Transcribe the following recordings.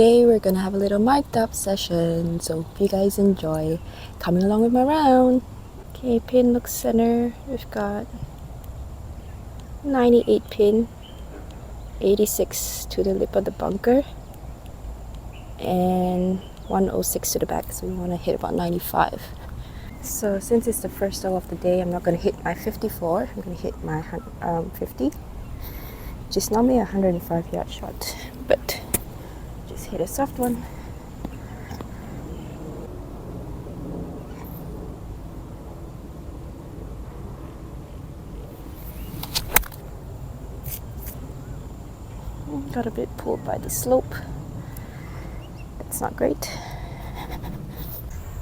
today we're gonna have a little mic'd up session, so hope you guys enjoy coming along with my round. Okay, pin looks center. We've got 98 pin, 86 to the lip of the bunker, and 106 to the back, so we want to hit about 95. So since it's the first hole of the day, I'm not going to hit my 54, I'm going to hit my 50, which is normally a 105 yard shot, but just hit a soft one. Got a bit pulled by the slope. That's not great.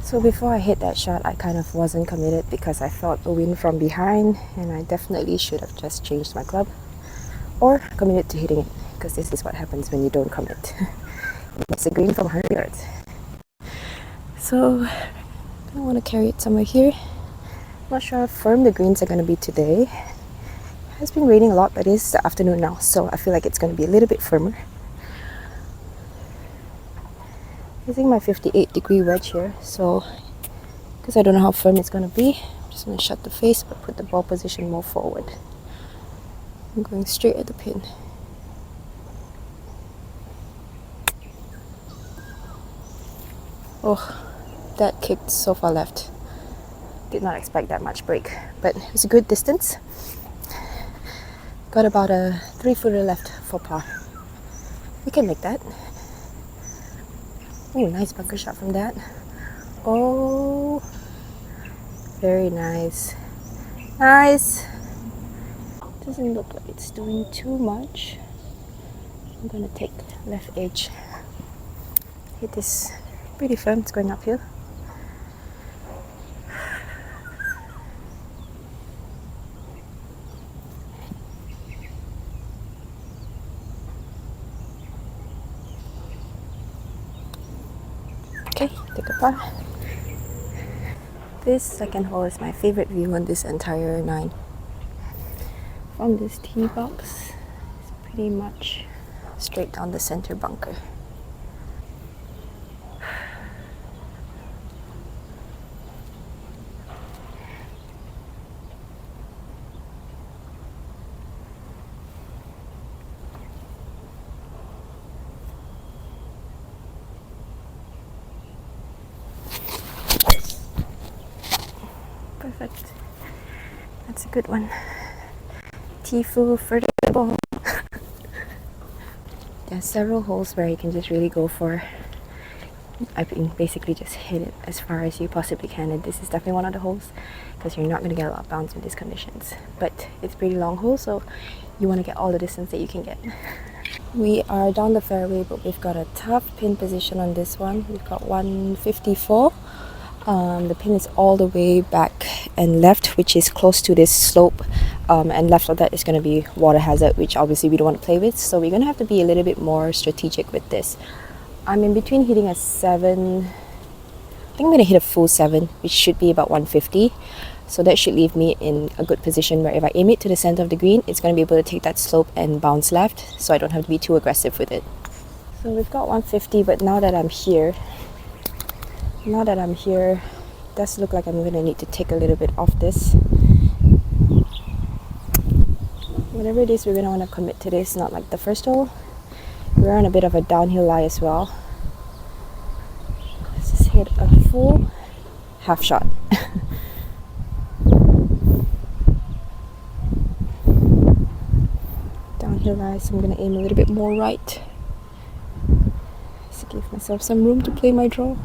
So before I hit that shot, I kind of wasn't committed because I felt a wind from behind, and I definitely should have just changed my club or committed to hitting it, because this is what happens when you don't commit. It's a green from 100 yards. So I want to carry it somewhere here. Not sure how firm the greens are going to be today. It has been raining a lot, but it is the afternoon now, so I feel like it's going to be a little bit firmer. Using my 58-degree wedge here, so because I don't know how firm it's going to be, I'm just going to shut the face but put the ball position more forward. I'm going straight at the pin. Oh, that kicked so far left. Did not expect that much break, but it was a good distance. Got about a 3-footer left for par. We can make that. Oh, nice bunker shot from that. Oh, very nice. Nice. Doesn't look like it's doing too much. I'm gonna take left edge. Hit this pretty firm. It's going uphill. Okay, take a par. This second hole is my favorite view on this entire 9. From this tee box, it's pretty much straight down the center bunker. Perfect. That's a good one. Tee-foo further the ball. There's several holes where you can just really go for, I mean, basically just hit it as far as you possibly can, and this is definitely one of the holes because you're not going to get a lot of bounce in these conditions. But it's pretty long hole, so you want to get all the distance that you can get. We are down the fairway, but we've got a tough pin position on this one. We've got 154. The pin is all the way back and left, which is close to this slope, and left of that is going to be water hazard, which obviously we don't want to play with, so we're going to have to be a little bit more strategic with this. I'm in between hitting a 7, I think I'm going to hit a full 7, which should be about 150, so that should leave me in a good position where if I aim it to the center of the green, it's going to be able to take that slope and bounce left, so I don't have to be too aggressive with it. So we've got 150, but now that I'm here, it does look like I'm going to need to take a little bit off this. Whatever it is, we're going to want to commit to this, not like the first hole. We're on a bit of a downhill lie as well. Let's just hit a full half shot. Downhill lie, so I'm going to aim a little bit more right. Just to give myself some room to play my draw.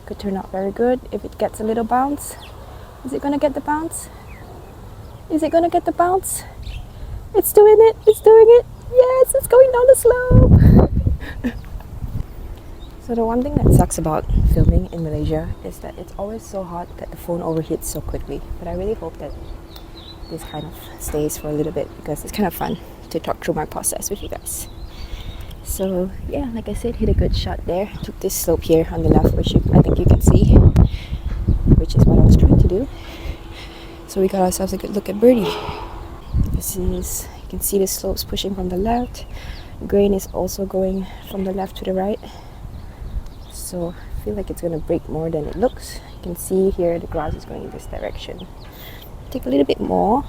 Could turn out very good if it gets a little bounce. Is it gonna get the bounce? Is it gonna get the bounce? It's doing it! It's doing it! Yes, it's going down the slope! So the one thing that sucks about filming in Malaysia is that it's always so hot that the phone overheats so quickly. But I really hope that this kind of stays for a little bit, because it's kind of fun to talk through my process with you guys. So yeah, like I said, hit a good shot there. Took this slope here on the left, which I think you can see, which which is what I was trying to do. So we got ourselves a good look at birdie. This is, you can see the slopes pushing from the left. Grain is also going from the left to the right. So I feel like it's going to break more than it looks. You can see here the grass is going in this direction. Take a little bit more.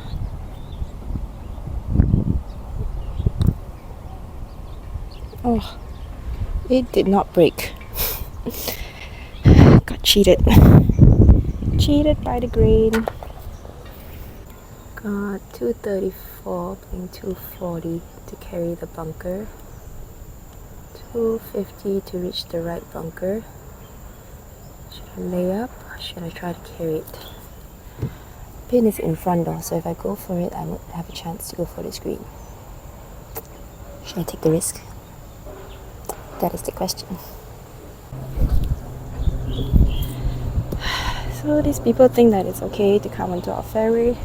Oh, it did not break. Got cheated. Cheated by the grain. Got 234 playing 240 to carry the bunker. 250 to reach the right bunker. Should I lay up or should I try to carry it? Pin is in front though, so if I go for it, I would have a chance to go for this green. Should I take the risk? That is the question. So these people think that it's okay to come onto our fairway.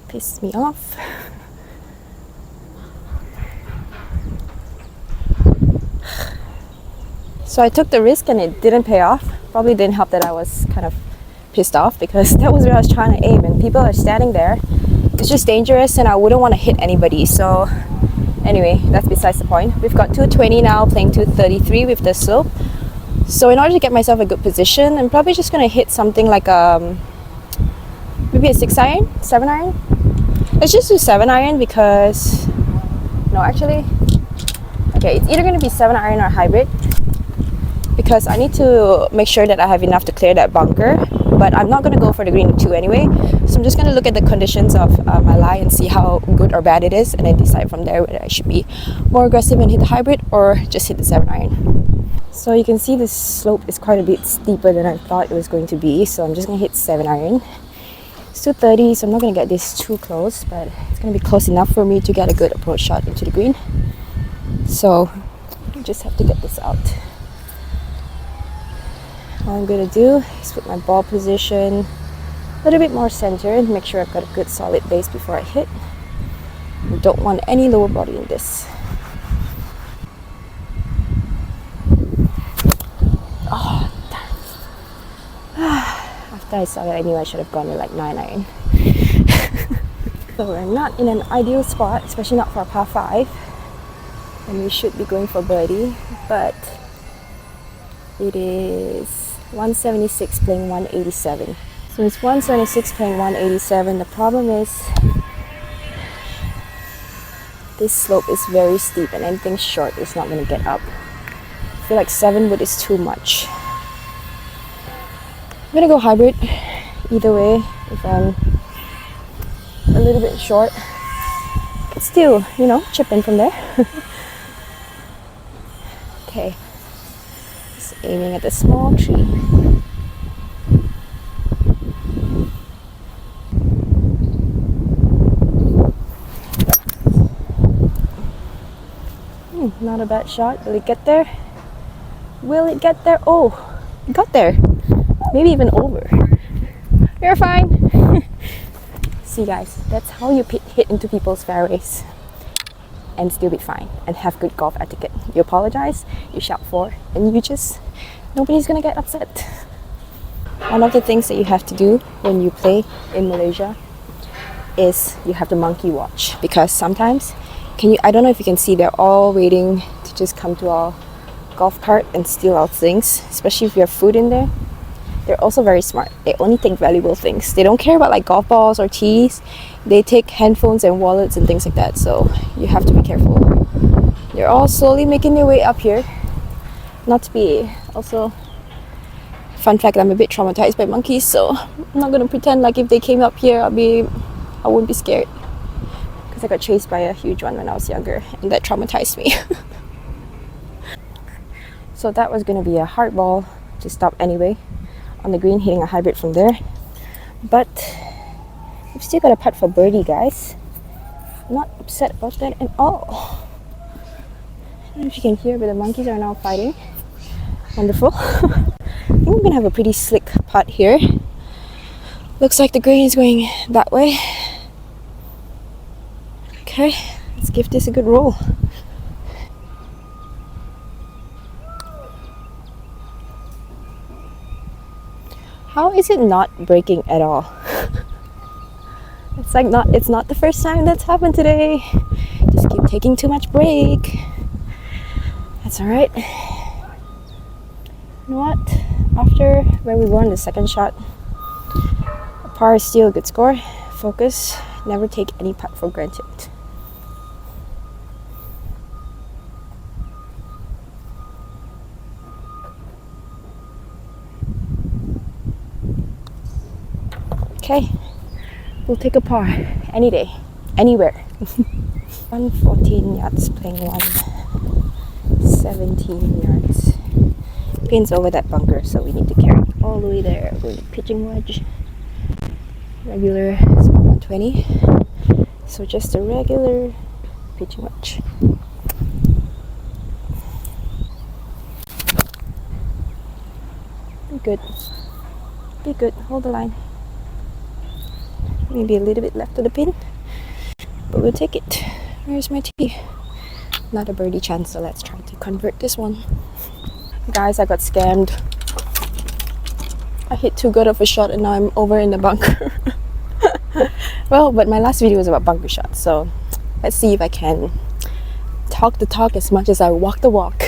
Piss me off. So I took the risk and it didn't pay off. Probably didn't help that I was kind of pissed off because that was where I was trying to aim and people are standing there. It's just dangerous and I wouldn't want to hit anybody. So anyway, that's besides the point. We've got 220 now, playing 233 with the slope. So in order to get myself a good position, I'm probably just going to hit something like maybe a 6 iron, 7 iron. Let's just do 7 iron because, no actually, okay, it's either going to be 7 iron or hybrid because I need to make sure that I have enough to clear that bunker, but I'm not going to go for the green 2 anyway. So I'm just going to look at the conditions of my lie and see how good or bad it is and then decide from there whether I should be more aggressive and hit the hybrid or just hit the 7 iron. So you can see this slope is quite a bit steeper than I thought it was going to be, so I'm just going to hit 7 iron. It's 230, so I'm not going to get this too close, but it's going to be close enough for me to get a good approach shot into the green. So I just have to get this out. All I'm going to do is put my ball position a little bit more centered, make sure I've got a good solid base before I hit. I don't want any lower body in this. Oh, after I saw that, I knew I should have gone with like 9 iron. So we're not in an ideal spot, especially not for a par 5. And we should be going for birdie, but it is 176 playing 187. So it's 176 playing 187. The problem is this slope is very steep and anything short is not going to get up. I feel like 7 wood is too much. I'm going to go hybrid either way if I'm a little bit short. But still, you know, chip in from there. Okay. Just aiming at the small tree. Not a bad shot. Will it get there? Will it get there? Oh, it got there. Maybe even over. You're fine. See guys, that's how you hit into people's fairways and still be fine and have good golf etiquette. You apologize, you shout for, and you just, nobody's gonna get upset. One of the things that you have to do when you play in Malaysia is you have to monkey watch, because sometimes I don't know if you can see, they're all waiting to just come to our golf cart and steal our things, especially if you have food in there. They're also very smart. They only take valuable things. They don't care about like golf balls or tees. They take handphones and wallets and things like that, so you have to be careful. They're all slowly making their way up here. Not to be also, fun fact, I'm a bit traumatized by monkeys, so I'm not gonna pretend like if they came up here I wouldn't be scared. I got chased by a huge one when I was younger and that traumatized me. So that was going to be a hard ball to stop anyway on the green, hitting a hybrid from there. But we've still got a putt for birdie, guys. I'm not upset about that at all. I don't know if you can hear, but the monkeys are now fighting. Wonderful. I think we're going to have a pretty slick putt here. Looks like the green is going that way. Okay, let's give this a good roll. How is it not breaking at all? It's not the first time that's happened today. Just keep taking too much break. That's alright. You know what? After when we won the second shot, a par is still a good score. Focus. Never take any putt for granted. Okay, we'll take a par any day, anywhere. 114 yards, playing 117 yards. Pin's over that bunker, so we need to carry it all the way there. We're going to pitching wedge. Regular is about 120, so just a regular pitching wedge. Be good. Be good. Hold the line. Maybe a little bit left of the pin, but we'll take it. Where's my tee? Not a birdie chance, so let's try to convert this one. Guys, I got scammed. I hit too good of a shot and now I'm over in the bunker. Well, but my last video was about bunker shots, so let's see if I can talk the talk as much as I walk the walk.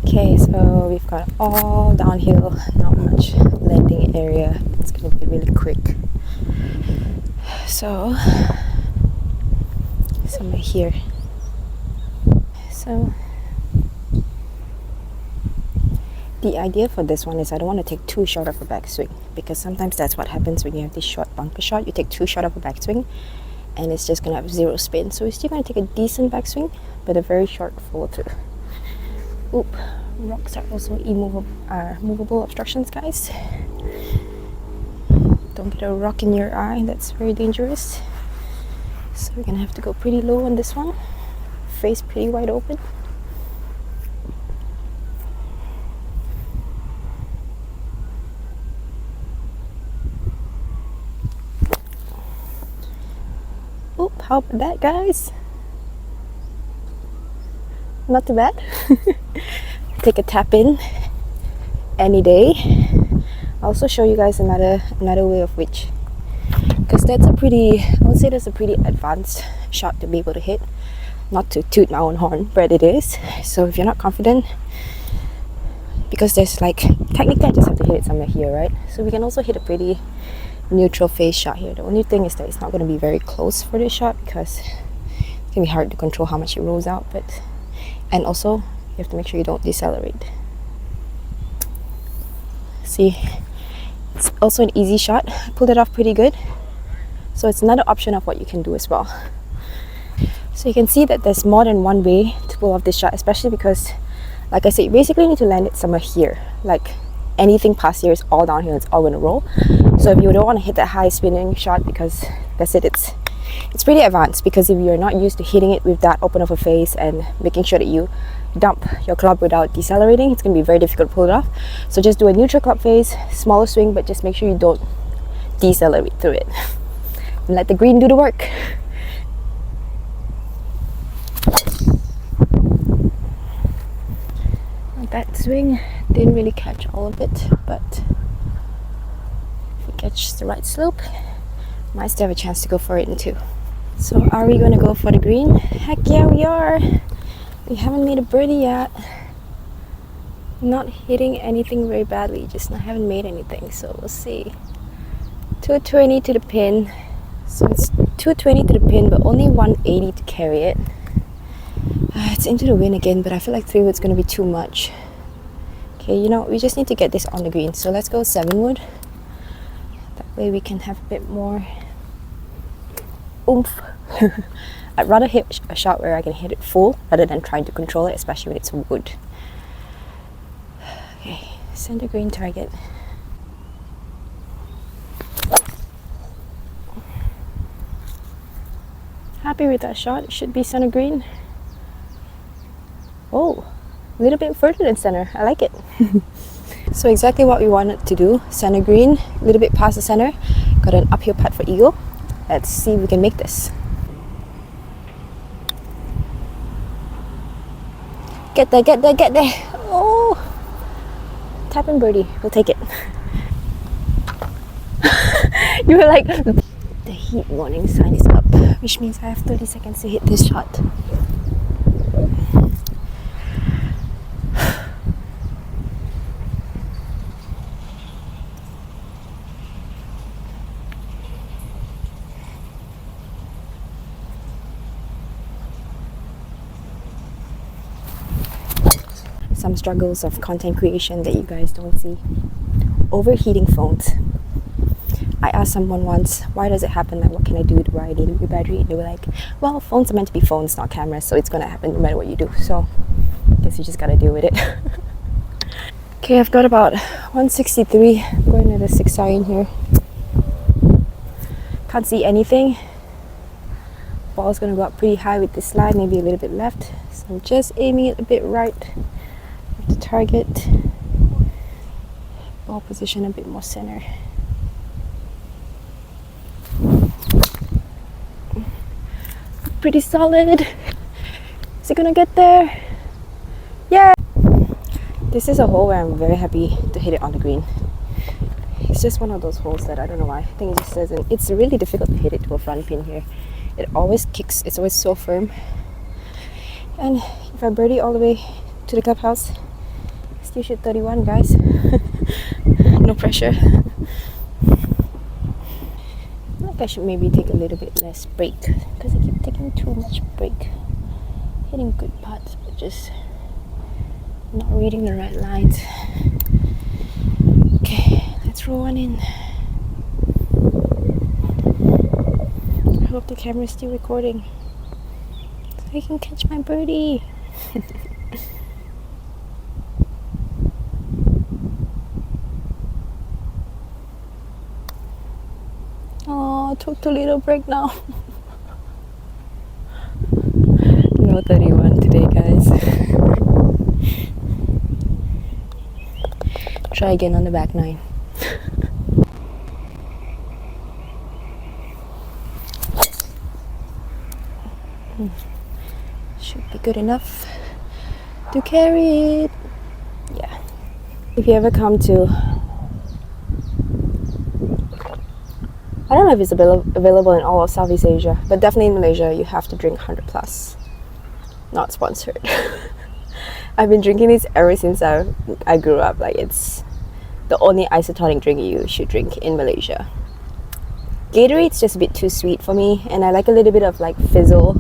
Okay, so we've got all downhill, not much landing area. It's gonna be really quick. So somewhere here. So the idea for this one is I don't want to take too short of a backswing, because sometimes that's what happens when you have this short bunker shot. You take too short of a backswing and it's just gonna have zero spin. So we're still gonna take a decent backswing but a very short follow through. Oop, rocks are also movable obstructions, guys. Don't get a rock in your eye, that's very dangerous. So we're gonna have to go pretty low on this one. Face pretty wide open. Oop, how about that, guys? Not too bad. Take a tap in any day. I'll also show you guys another way of which, because that's a pretty, I would say that's a pretty advanced shot to be able to hit. Not to toot my own horn, but it is. So if you're not confident, because there's like, technically I just have to hit it somewhere here, right? So we can also hit a pretty neutral face shot here. The only thing is that it's not going to be very close for this shot, because it's going to be hard to control how much it rolls out. But, and also you have to make sure you don't decelerate. See, it's also an easy shot. I pulled it off pretty good. So it's another option of what you can do as well. So you can see that there's more than one way to pull off this shot, especially because, like I said, you basically need to land it somewhere here. Like anything past here is all downhill, it's all going to roll. So if you don't want to hit that high spinning shot, because that's it, it's pretty advanced, because if you're not used to hitting it with that open of a face and making sure that you dump your club without decelerating, it's going to be very difficult to pull it off. So just do a neutral club face, smaller swing, but just make sure you don't decelerate through it. And let the green do the work. That swing didn't really catch all of it, but if it catches the right slope, might still have a chance to go for it in two. So are we going to go for the green? Heck yeah, we are. We haven't made a birdie yet. Not hitting anything very badly, just not haven't made anything, so we'll see. 220 to the pin. So it's 220 to the pin, but only 180 to carry it. It's into the wind again, but I feel like 3 wood's going to be too much. Okay, you know, we just need to get this on the green. So let's go 7 wood. That way we can have a bit more oomph. I'd rather hit a shot where I can hit it full rather than trying to control it, especially when it's wood. Okay, center green target. Happy with that shot. It should be center green. Oh, a little bit further than center. I like it. So exactly what we wanted to do. Center green, a little bit past the center. Got an uphill putt for eagle. Let's see if we can make this. Get there, get there, get there. Oh, tap in birdie. We'll take it. You were like, the heat warning sign is up, which means I have 30 seconds to hit this shot. Some struggles of content creation that you guys don't see. Overheating phones. I asked someone once, why does it happen? Like, what can I do? Why I need a new battery? And they were like, well, phones are meant to be phones, not cameras, so it's gonna happen no matter what you do. So, I guess you just gotta deal with it. Okay, I've got about 163. I'm going to the 6 iron here. Can't see anything. Ball's gonna go up pretty high with this slide, maybe a little bit left. So I'm just aiming it a bit right of the target. Ball position a bit more center. Pretty solid. Is it gonna get there? Yeah! This is a hole where I'm very happy to hit it on the green. It's just one of those holes that I don't know why. I think it just doesn't. It's really difficult to hit it to a front pin here. It always kicks, it's always so firm. And if I birdie all the way to the clubhouse, still shoot 31, guys. No pressure. I think I should maybe take a little bit less break because I keep taking too much break. Hitting good putts, but just not reading the right lines. Okay, let's roll one in. I hope the camera is still recording so I can catch my birdie. Oh, took too little break now. No 31 today, guys. Try again on the back nine. Should be good enough to carry it. Yeah. If you ever come to, I don't know if it's available in all of Southeast Asia, but definitely in Malaysia, you have to drink 100 plus. Not sponsored. I've been drinking this ever since I grew up. Like, it's the only isotonic drink you should drink in Malaysia. Gatorade's just a bit too sweet for me, and I like a little bit of like fizzle.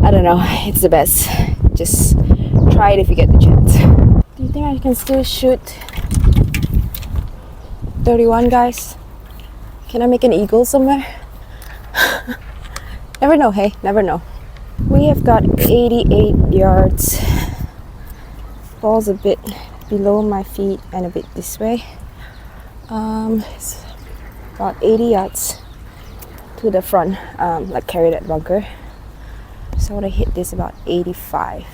I don't know, it's the best. Just try it if you get the chance. Do you think I can still shoot 31, guys? Can I make an eagle somewhere? Never know, hey, never know. We have got 88 yards. Ball's a bit below my feet and a bit this way. It's about 80 yards to the front, like carry that bunker. So I want to hit this about 85.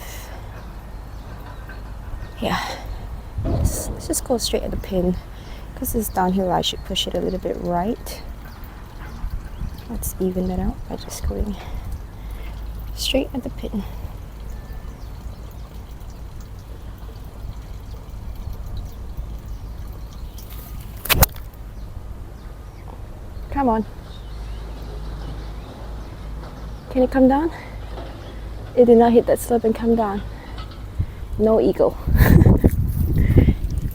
Yeah. Let's just go straight at the pin. Because it's downhill, I should push it a little bit right. Let's even that out by just going straight at the pin. Come on. Can it come down? It did not hit that slope and come down. No eagle.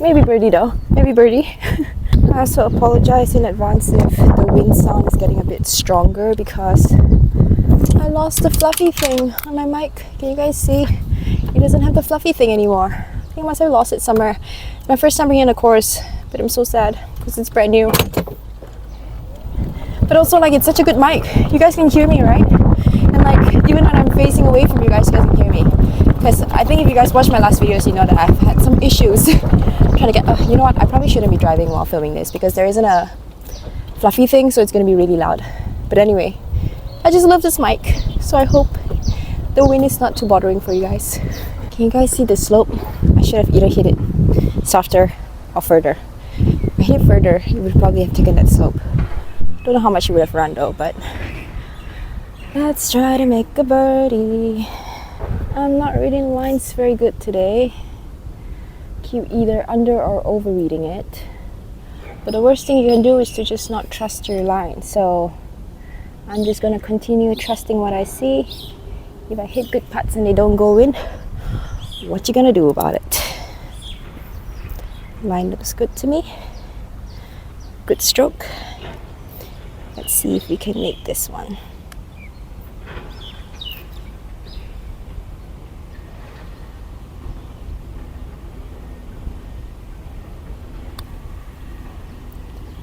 Maybe birdie though. Maybe birdie. I also apologize in advance if the wind sound is getting a bit stronger because I lost the fluffy thing on my mic. Can you guys see? It doesn't have the fluffy thing anymore. I think I must have lost it somewhere. It's my first time bringing a course, but I'm so sad because it's brand new. But also, like, it's such a good mic. You guys can hear me, right? And like, even when I'm facing away from you guys can hear me. Because I think if you guys watch my last videos, you know that I've had some issues trying to get, you know what, I probably shouldn't be driving while filming this because there isn't a fluffy thing, so it's going to be really loud. But anyway, I just love this mic, so I hope the wind is not too bothering for you guys. Can you guys see the slope? I should have either hit it softer or further. If I hit it further, you would probably have taken that slope. Don't know how much you would have run though, but let's try to make a birdie. I'm not reading lines very good today. Keep either under or over reading it. But the worst thing you can do is to just not trust your line. So I'm just going to continue trusting what I see. If I hit good putts and they don't go in, what you gonna do about it? Line looks good to me. Good stroke. Let's see if we can make this one.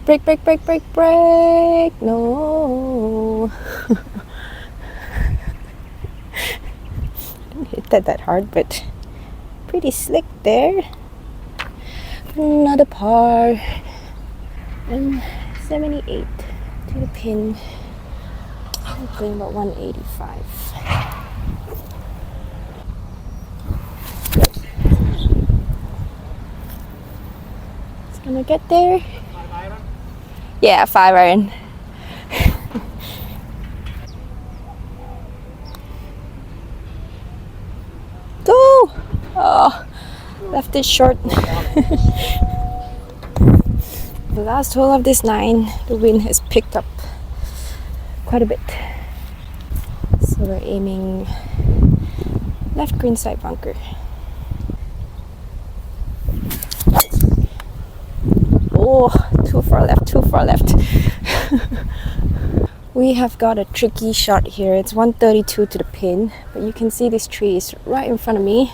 Break, break, break, break, break. No. Didn't hit that hard, but pretty slick there. Another par. And 78 to the pin. I'm going about 185. It's gonna get there. 5 iron? Yeah, 5 iron. Go! Oh, left it short. The last hole of this 9, the wind has picked up quite a bit. So we're aiming left green side bunker. Oh, too far left, too far left. We have got a tricky shot here. It's 132 to the pin, but you can see this tree is right in front of me.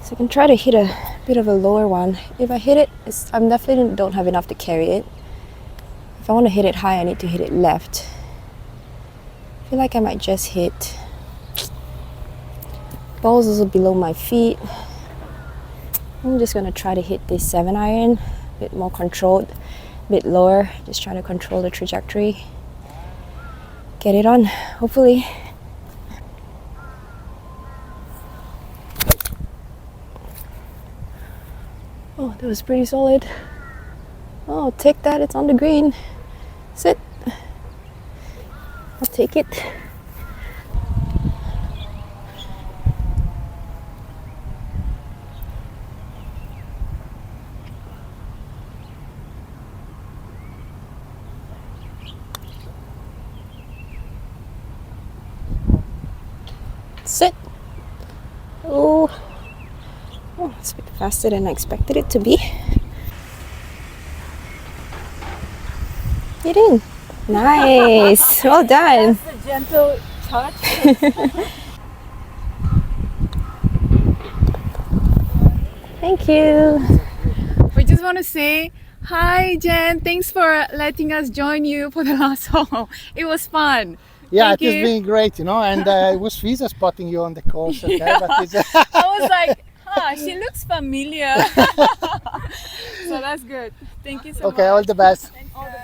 So I can try to hit a bit of a lower one. If I hit it, I definitely don't have enough to carry it. If I want to hit it high, I need to hit it left. I feel like I might just hit. Ball's also below my feet. I'm just going to try to hit this 7 iron. A bit more controlled, a bit lower. Just try to control the trajectory. Get it on, hopefully. Oh, that was pretty solid. Oh, take that, it's on the green. Sit. I'll take it. Sit. Oh. Oh, it's a bit faster than I expected it to be. Get in. Nice. Well done. That's the gentle touch. Thank you. We just want to say hi, Jen. Thanks for letting us join you for the last hole. It was fun. Yeah, Thank it has you. been great, and it was visa spotting you on the course, okay? Yeah. But it's, I was like, she looks familiar. So that's good. Thank you so much. okay, all the best. All the